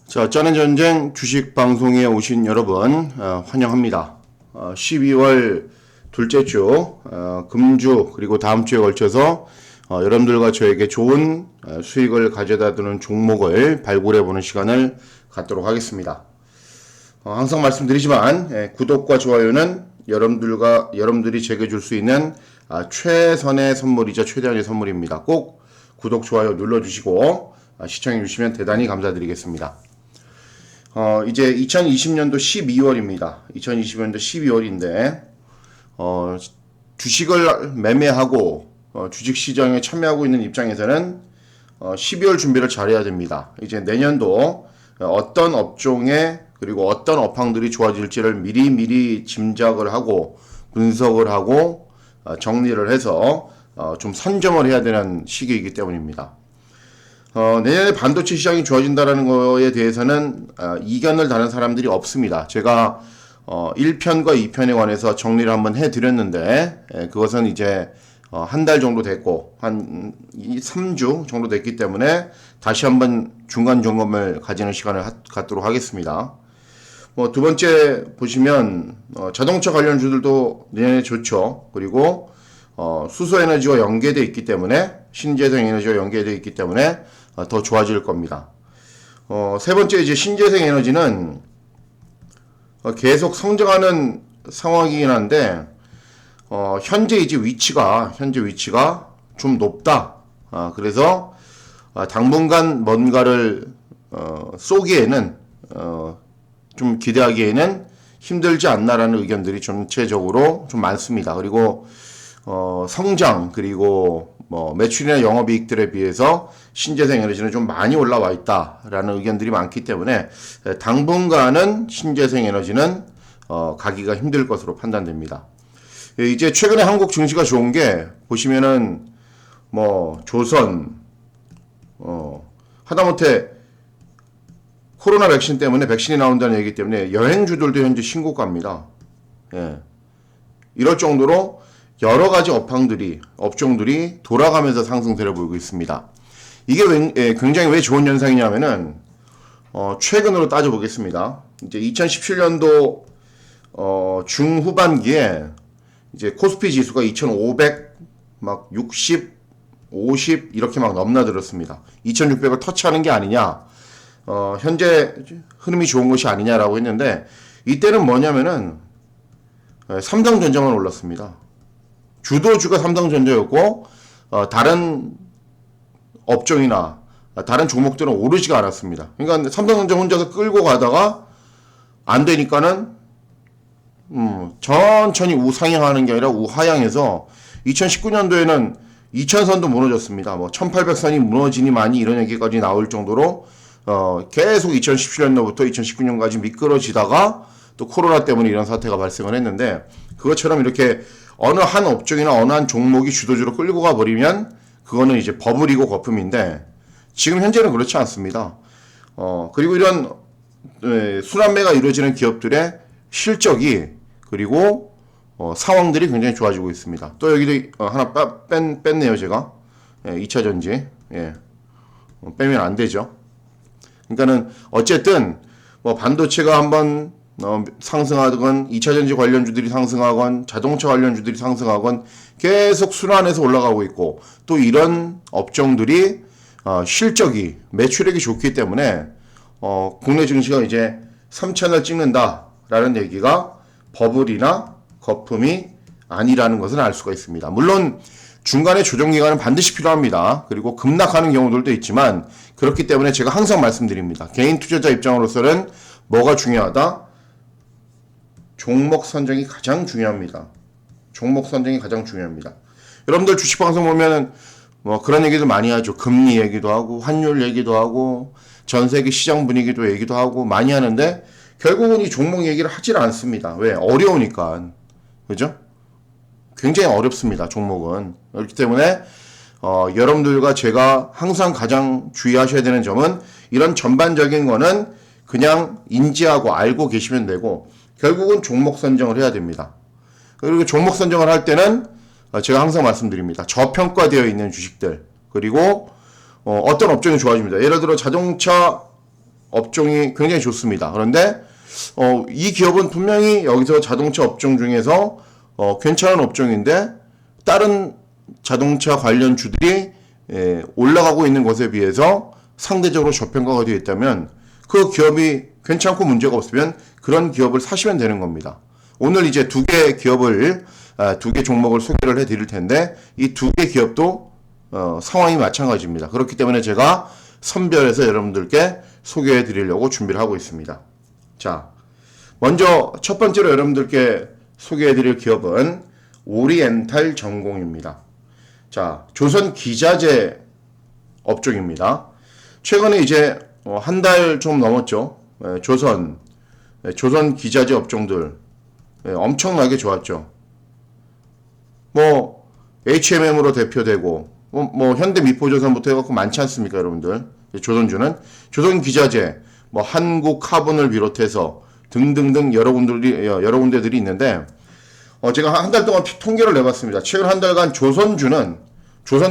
자, 짜낸 전쟁 주식 방송에 오신 여러분 환영합니다. 12월 둘째 주 금주 그리고 다음 주에 걸쳐서 여러분들과 저에게 좋은 수익을 가져다 주는 종목을 발굴해 보는 시간을 갖도록 하겠습니다. 항상 말씀드리지만 구독과 좋아요는 여러분들이 제게 줄 수 있는 최선의 선물이자 최대한의 선물입니다. 꼭 구독, 좋아요 눌러주시고 시청해 주시면 대단히 감사드리겠습니다. 이제 2020년도 12월입니다. 2020년도 12월인데, 주식을 매매하고, 주식시장에 참여하고 있는 입장에서는, 12월 준비를 잘해야 됩니다. 이제 내년도 어떤 업종에, 그리고 어떤 업황들이 좋아질지를 미리 짐작을 하고, 분석을 하고, 정리를 해서, 좀 선점을 해야 되는 시기이기 때문입니다. 내년에 반도체 시장이 좋아진다는 거에 대해서는 이견을 다는 사람들이 없습니다. 제가 1편과 2편에 관해서 정리를 한번 해드렸는데 그것은 이제 한 달 정도 됐고 한 3주 정도 됐기 때문에 다시 한번 중간 점검을 가지는 시간을 갖도록 하겠습니다. 두 번째 보시면 자동차 관련주들도 내년에 좋죠. 그리고 수소에너지와 연계되어 있기 때문에 신재생 에너지와 연계되어 있기 때문에 더 좋아질 겁니다. 세 번째 이제 신재생 에너지는 계속 성장하는 상황이긴 한데 현재 위치가 좀 높다. 그래서 당분간 뭔가를 쏘기에는 좀 기대하기에는 힘들지 않나라는 의견들이 전체적으로 좀 많습니다. 그리고 성장 그리고 매출이나 영업이익들에 비해서 신재생 에너지는 좀 많이 올라와 있다라는 의견들이 많기 때문에 당분간은 신재생 에너지는 가기가 힘들 것으로 판단됩니다. 이제 최근에 한국 증시가 좋은 게 보시면은 조선 하다못해 코로나 백신 때문에 백신이 나온다는 얘기 때문에 여행주들도 현재 신고가입니다. 예. 이럴 정도로 여러 가지 업종들이 돌아가면서 상승세를 보이고 있습니다. 이게 굉장히 왜 좋은 현상이냐면은, 최근으로 따져보겠습니다. 이제 2017년도, 중후반기에 이제 코스피 지수가 2,500, 60, 50 이렇게 넘나들었습니다. 2,600을 터치하는 게 아니냐, 현재 흐름이 좋은 것이 아니냐라고 했는데, 이때는 뭐냐면은, 삼성전자만 올랐습니다. 주도주가 삼성전자였고 다른 업종이나 다른 종목들은 오르지가 않았습니다. 그러니까 삼성전자 혼자서 끌고 가다가 안 되니까는 천천히 우상향하는 게 아니라 우하향해서 2019년도에는 2000선도 무너졌습니다. 1800선이 무너지니 많이 이런 얘기까지 나올 정도로 계속 2017년도부터 2019년까지 미끄러지다가 또 코로나 때문에 이런 사태가 발생을 했는데 그것처럼 이렇게 어느 한 업종이나 어느 한 종목이 주도주로 끌고 가버리면 그거는 이제 버블이고 거품인데 지금 현재는 그렇지 않습니다. 그리고 이런 순환매가 이루어지는 기업들의 실적이 그리고 상황들이 굉장히 좋아지고 있습니다. 또 여기도 하나 뺐네요 제가. 2차전지. 예. 빼면 안 되죠. 그러니까는 어쨌든 반도체가 한번 상승하건 2차전지 관련주들이 상승하건 자동차 관련주들이 상승하건 계속 순환해서 올라가고 있고 또 이런 업종들이 실적이 매출액이 좋기 때문에 국내 증시가 이제 3천을 찍는다라는 얘기가 버블이나 거품이 아니라는 것을 알 수가 있습니다. 물론 중간에 조정 기간은 반드시 필요합니다. 그리고 급락하는 경우들도 있지만 그렇기 때문에 제가 항상 말씀드립니다. 개인 투자자 입장으로서는 뭐가 중요하다? 종목 선정이 가장 중요합니다. 여러분들 주식 방송 보면은 그런 얘기도 많이 하죠. 금리 얘기도 하고 환율 얘기도 하고 전 세계 시장 분위기도 얘기도 하고 많이 하는데 결국은 이 종목 얘기를 하질 않습니다. 왜? 어려우니까. 그죠? 굉장히 어렵습니다. 종목은. 그렇기 때문에 여러분들과 제가 항상 가장 주의하셔야 되는 점은 이런 전반적인 거는 그냥 인지하고 알고 계시면 되고 결국은 종목 선정을 해야 됩니다. 그리고 종목 선정을 할 때는 제가 항상 말씀드립니다. 저평가되어 있는 주식들 그리고 어떤 업종이 좋아집니다. 예를 들어 자동차 업종이 굉장히 좋습니다. 그런데 이 기업은 분명히 여기서 자동차 업종 중에서 괜찮은 업종인데 다른 자동차 관련 주들이 올라가고 있는 것에 비해서 상대적으로 저평가가 되어 있다면 그 기업이 괜찮고 문제가 없으면 그런 기업을 사시면 되는 겁니다. 오늘 이제 두 개 기업을 두 개 종목을 소개를 해드릴 텐데 이 두 개 기업도 상황이 마찬가지입니다. 그렇기 때문에 제가 선별해서 여러분들께 소개해 드리려고 준비를 하고 있습니다. 자, 먼저 첫 번째로 여러분들께 소개해 드릴 기업은 오리엔탈 전공입니다. 자, 조선 기자재 업종입니다. 최근에 이제 한 달 좀 넘었죠. 조선 기자재 업종들 엄청나게 좋았죠. 뭐 HMM으로 대표되고 뭐 현대미포조선부터 해갖고 많지 않습니까, 여러분들? 조선주는 조선 기자재, 뭐 한국 카본을 비롯해서 등등등 여러 군데들이 있는데 제가 한 달 동안 통계를 내봤습니다. 최근 한 달간 조선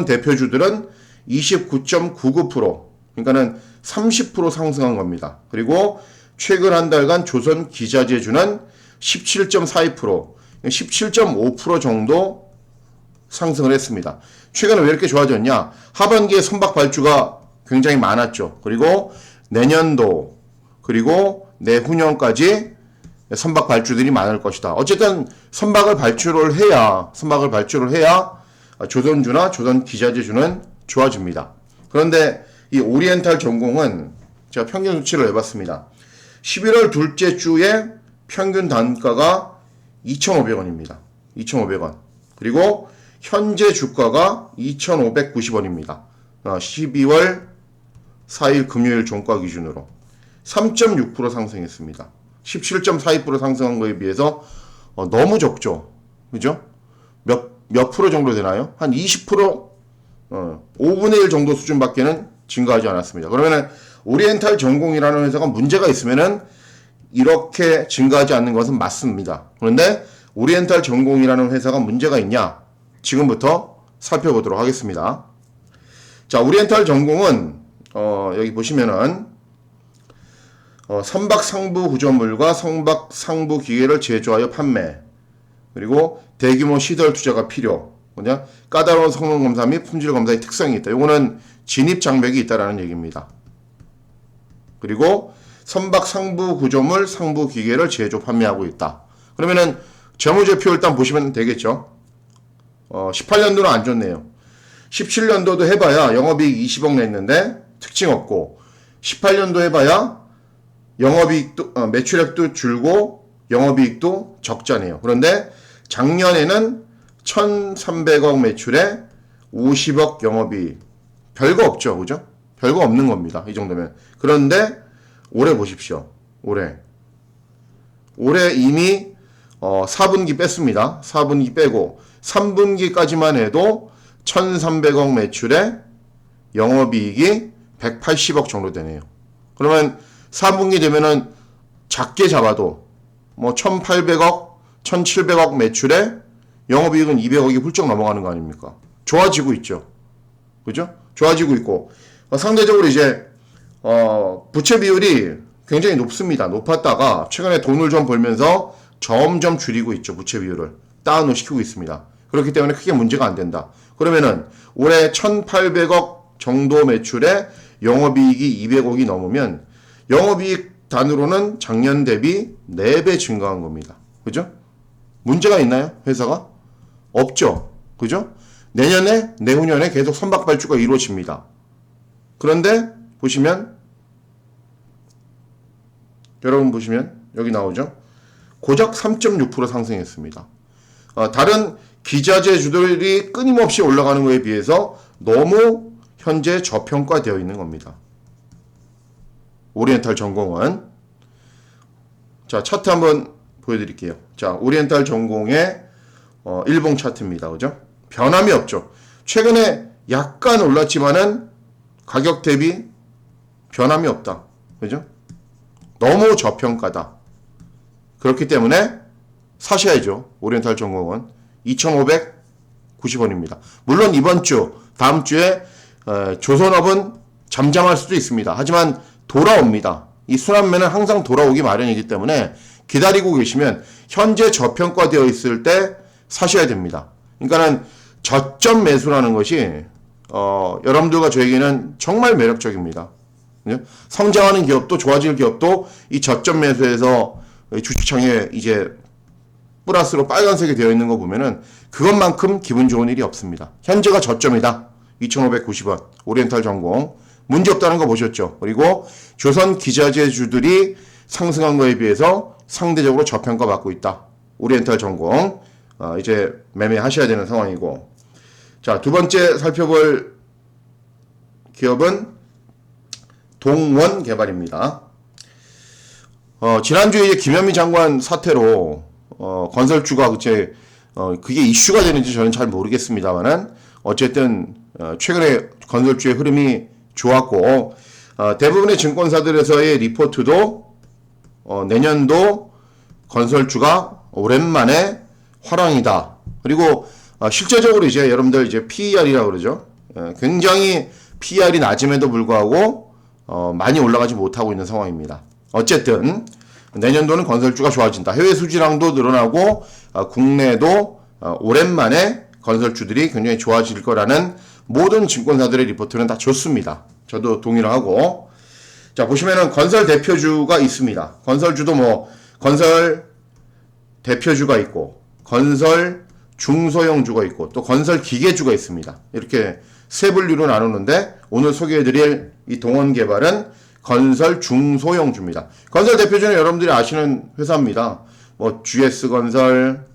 대표주들은 29.99%, 그러니까는 30% 상승한 겁니다. 그리고 최근 한 달간 조선 기자재주는 17.42%, 17.5% 정도 상승을 했습니다. 최근에 왜 이렇게 좋아졌냐? 하반기에 선박 발주가 굉장히 많았죠. 그리고 내년도, 그리고 내후년까지 선박 발주들이 많을 것이다. 어쨌든 선박을 발주를 해야 조선주나 조선 기자재주는 좋아집니다. 그런데 이 오리엔탈 전공은 제가 평균 수치를 내봤습니다. 11월 둘째 주에 평균 단가가 2,500원입니다. 2,500원. 그리고 현재 주가가 2,590원입니다. 12월 4일 금요일 종가 기준으로 3.6% 상승했습니다. 17.42% 상승한 거에 비해서 너무 적죠. 그죠? 몇 프로 정도 되나요? 한 20%, 5분의 1 정도 수준밖에는 증가하지 않았습니다. 그러면은 오리엔탈 전공이라는 회사가 문제가 있으면은 이렇게 증가하지 않는 것은 맞습니다. 그런데 오리엔탈 전공이라는 회사가 문제가 있냐? 지금부터 살펴보도록 하겠습니다. 자, 오리엔탈 전공은 여기 보시면은 선박 상부 구조물과 선박 상부 기계를 제조하여 판매, 그리고 대규모 시설 투자가 필요, 까다로운 성능 검사 및 품질 검사의 특성이 있다. 이거는 진입 장벽이 있다라는 얘기입니다. 그리고 선박 상부 구조물, 상부 기계를 제조 판매하고 있다. 그러면은 재무제표 일단 보시면 되겠죠. 18년도는 안 좋네요. 17년도도 해봐야 영업이익 20억 냈는데 특징 없고, 18년도 해봐야 영업이익도 매출액도 줄고 영업이익도 적자네요. 그런데 작년에는 1,300억 매출에 50억 영업이익. 별거 없죠, 그죠? 별거 없는 겁니다. 이 정도면. 그런데 올해 보십시오. 올해 이미 4분기 뺐습니다. 4분기 빼고 3분기까지만 해도 1,300억 매출에 영업이익이 180억 정도 되네요. 그러면 4분기 되면은 작게 잡아도 뭐 1,800억, 1,700억 매출에 영업이익은 200억이 훌쩍 넘어가는 거 아닙니까? 좋아지고 있죠. 그죠? 좋아지고 있고, 상대적으로 이제 부채 비율이 굉장히 높습니다. 높았다가 최근에 돈을 좀 벌면서 점점 줄이고 있죠. 부채 비율을 다운을 시키고 있습니다. 그렇기 때문에 크게 문제가 안 된다. 그러면은 올해 1,800억 정도 매출에 영업이익이 200억이 넘으면 영업이익 단으로는 작년 대비 4배 증가한 겁니다. 그죠? 문제가 있나요? 회사가? 없죠. 그죠? 내년에, 내후년에 계속 선박 발주가 이루어집니다. 그런데 보시면, 여러분 보시면 여기 나오죠? 고작 3.6% 상승했습니다. 다른 기자재주들이 끊임없이 올라가는 것에 비해서 너무 현재 저평가되어 있는 겁니다. 오리엔탈 전공은. 자, 차트 한번 보여드릴게요. 자, 오리엔탈 전공의 일봉 차트입니다. 그죠? 변함이 없죠. 최근에 약간 올랐지만은 가격 대비 변함이 없다. 그죠? 너무 저평가다. 그렇기 때문에 사셔야죠. 오리엔탈 전공은 2,590원입니다. 물론 이번 주, 다음 주에 조선업은 잠잠할 수도 있습니다. 하지만 돌아옵니다. 이 순환매는 항상 돌아오기 마련이기 때문에 기다리고 계시면 현재 저평가되어 있을 때 사셔야 됩니다. 그러니까는 저점 매수라는 것이 여러분들과 저에게는 정말 매력적입니다. 성장하는 기업도 좋아질 기업도 이 저점 매수에서 주식창에 이제 플러스로 빨간색이 되어 있는 거 보면은 그것만큼 기분 좋은 일이 없습니다. 현재가 저점이다. 2,590원. 오리엔탈 전공. 문제 없다는 거 보셨죠? 그리고 조선 기자재주들이 상승한 거에 비해서 상대적으로 저평가 받고 있다. 오리엔탈 전공. 이제 매매하셔야 되는 상황이고. 자, 두 번째 살펴볼 기업은 동원개발입니다. 지난주에 김현미 장관 사태로 건설주가 그게 이슈가 되는지 저는 잘 모르겠습니다만은 어쨌든 최근에 건설주의 흐름이 좋았고 대부분의 증권사들에서의 리포트도 내년도 건설주가 오랜만에 화랑이다. 그리고 실제적으로 이제 여러분들 이제 PER이라고 그러죠. 굉장히 PER이 낮음에도 불구하고 많이 올라가지 못하고 있는 상황입니다. 어쨌든 내년도는 건설주가 좋아진다. 해외 수지량도 늘어나고 국내도 오랜만에 건설주들이 굉장히 좋아질 거라는 모든 증권사들의 리포트는 다 좋습니다. 저도 동의를 하고. 자, 보시면은 건설 대표주가 있습니다. 건설주도 뭐 건설 대표주가 있고 건설 중소형주가 있고 또 건설 기계주가 있습니다. 이렇게 세 분류로 나누는데 오늘 소개해드릴 이 동원개발은 건설 중소형주입니다. 건설 대표주는 여러분들이 아시는 회사입니다. 뭐 GS건설,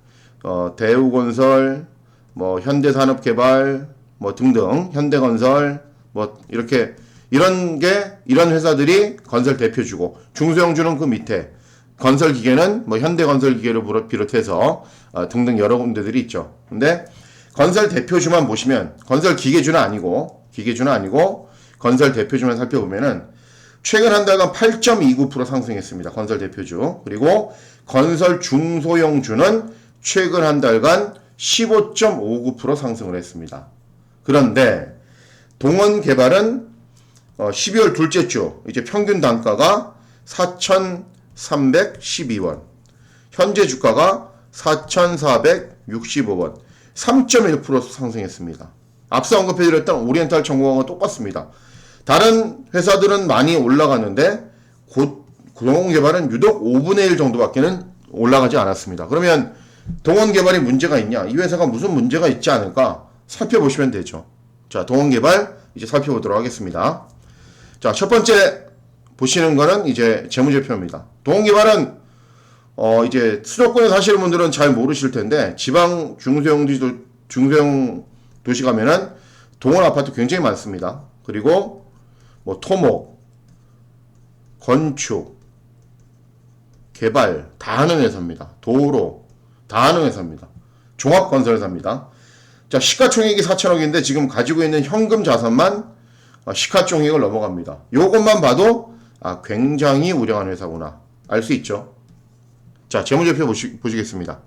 대우건설, 뭐 현대산업개발, 뭐 등등, 현대건설, 뭐 이렇게 이런 회사들이 건설 대표주고 중소형주는 그 밑에 건설기계는 뭐 현대건설기계를 비롯해서 등등 여러 군데들이 있죠. 근데 건설 대표주만 보시면 건설 기계주는 아니고 건설 대표주만 살펴보면은 최근 한 달간 8.29% 상승했습니다. 건설 대표주. 그리고 건설 중소형주는 최근 한 달간 15.59% 상승을 했습니다. 그런데 동원개발은 12월 둘째 주 이제 평균 단가가 4,312원, 현재 주가가 4,465원, 3.1% 상승했습니다. 앞서 언급해드렸던 오리엔탈 전공하고 똑같습니다. 다른 회사들은 많이 올라갔는데 동원개발은 유독 5분의 1 정도밖에는 올라가지 않았습니다. 그러면 동원개발이 문제가 있냐? 이 회사가 무슨 문제가 있지 않을까? 살펴보시면 되죠. 자, 동원개발 이제 살펴보도록 하겠습니다. 자, 첫 번째 보시는 거는 이제 재무제표입니다. 동원개발은 이제 수도권에 사시는 분들은 잘 모르실 텐데 지방 중소형 도시 가면은 동원 아파트 굉장히 많습니다. 그리고 뭐 토목, 건축, 개발 다 하는 회사입니다. 도로 다 하는 회사입니다. 종합건설회사입니다. 자, 시가총액이 4천억인데 지금 가지고 있는 현금 자산만 시가총액을 넘어갑니다. 요것만 봐도 굉장히 우량한 회사구나 알 수 있죠. 자, 재무제표 보시겠습니다.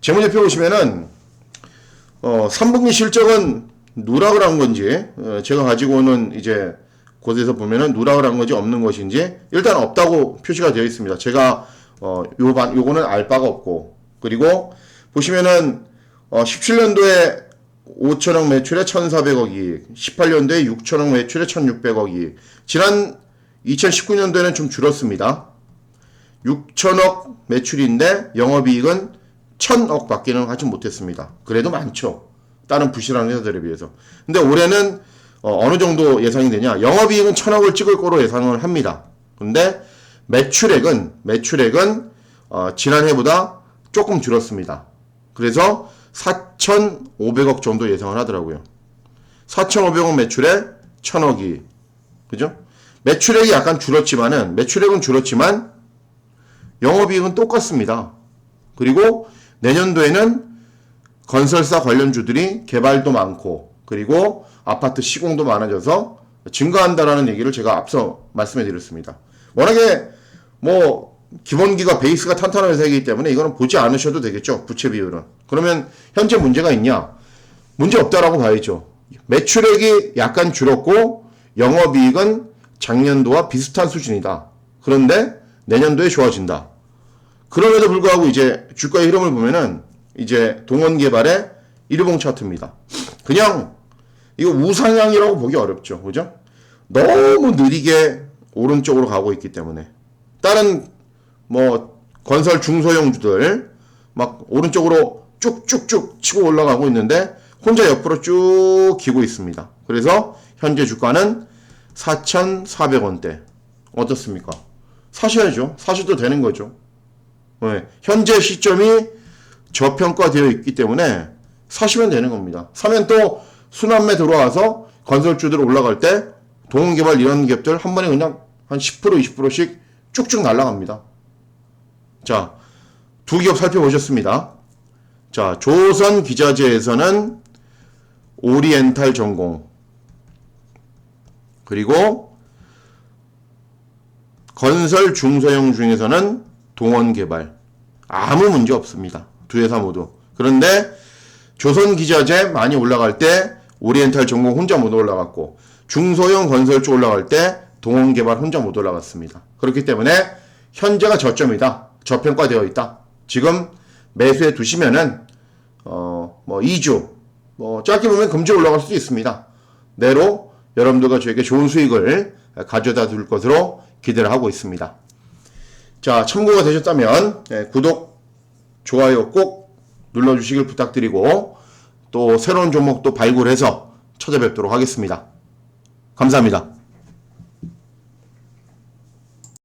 재무제표 보시면은 3분기 실적은 누락을 한 건지 제가 가지고 오는 이제 곳에서 보면은 누락을 한 건지 없는 것인지 일단 없다고 표시가 되어 있습니다. 제가 요거는 알 바가 없고, 그리고 보시면은 17년도에 5천억 매출에 1,400억 이익, 18년도에 6천억 매출에 1,600억 이익, 지난 2019년도에는 좀 줄었습니다. 6천억 매출인데 영업이익은 1,000억 밖에는 하지 못했습니다. 그래도 많죠. 다른 부실한 회사들에 비해서. 근데 올해는 어느 정도 예상이 되냐? 영업이익은 1,000억을 찍을 거로 예상을 합니다. 근데 매출액은 지난해보다 조금 줄었습니다. 그래서 4,500억 정도 예상을 하더라고요. 4,500억 매출에 1,000억이, 그죠? 매출액이 약간 매출액은 줄었지만 영업이익은 똑같습니다. 그리고 내년도에는 건설사 관련주들이 개발도 많고, 그리고 아파트 시공도 많아져서 증가한다라는 얘기를 제가 앞서 말씀해 드렸습니다. 워낙에 뭐 기본기가 베이스가 탄탄한 회사이기 때문에 이거는 보지 않으셔도 되겠죠. 부채 비율은. 그러면 현재 문제가 있냐? 문제 없다라고 봐야죠. 매출액이 약간 줄었고 영업이익은 작년도와 비슷한 수준이다. 그런데 내년도에 좋아진다. 그럼에도 불구하고 이제 주가의 흐름을 보면은 이제 동원개발의 일봉 차트입니다. 그냥 이거 우상향이라고 보기 어렵죠. 그죠? 너무 느리게 오른쪽으로 가고 있기 때문에. 다른 뭐 건설 중소형주들 막 오른쪽으로 쭉쭉쭉 치고 올라가고 있는데 혼자 옆으로 쭉 기고 있습니다. 그래서 현재 주가는 4,400원대. 어떻습니까? 사셔야죠. 사셔도 되는 거죠. 네. 현재 시점이 저평가되어 있기 때문에 사시면 되는 겁니다. 사면 또 순환매 들어와서 건설주들 올라갈 때 동원개발 이런 기업들 한 번에 그냥 한 10% 20%씩 쭉쭉 날아갑니다. 자, 두 기업 살펴보셨습니다. 자, 조선기자재에서는 오리엔탈 전공, 그리고 건설 중소형 중에서는 동원개발. 아무 문제 없습니다. 두 회사 모두. 그런데 조선기자재 많이 올라갈 때 오리엔탈 전공 혼자 못 올라갔고, 중소형 건설주 올라갈 때 동원개발 혼자 못 올라갔습니다. 그렇기 때문에 현재가 저점이다. 저평가되어 있다. 지금 매수해 두시면은 뭐 2주 짧게 보면 금주 올라갈 수도 있습니다. 내로 여러분들과 저에게 좋은 수익을 가져다 줄 것으로 기대를 하고 있습니다. 자, 참고가 되셨다면 구독, 좋아요 꼭 눌러주시길 부탁드리고 또 새로운 종목도 발굴해서 찾아뵙도록 하겠습니다. 감사합니다.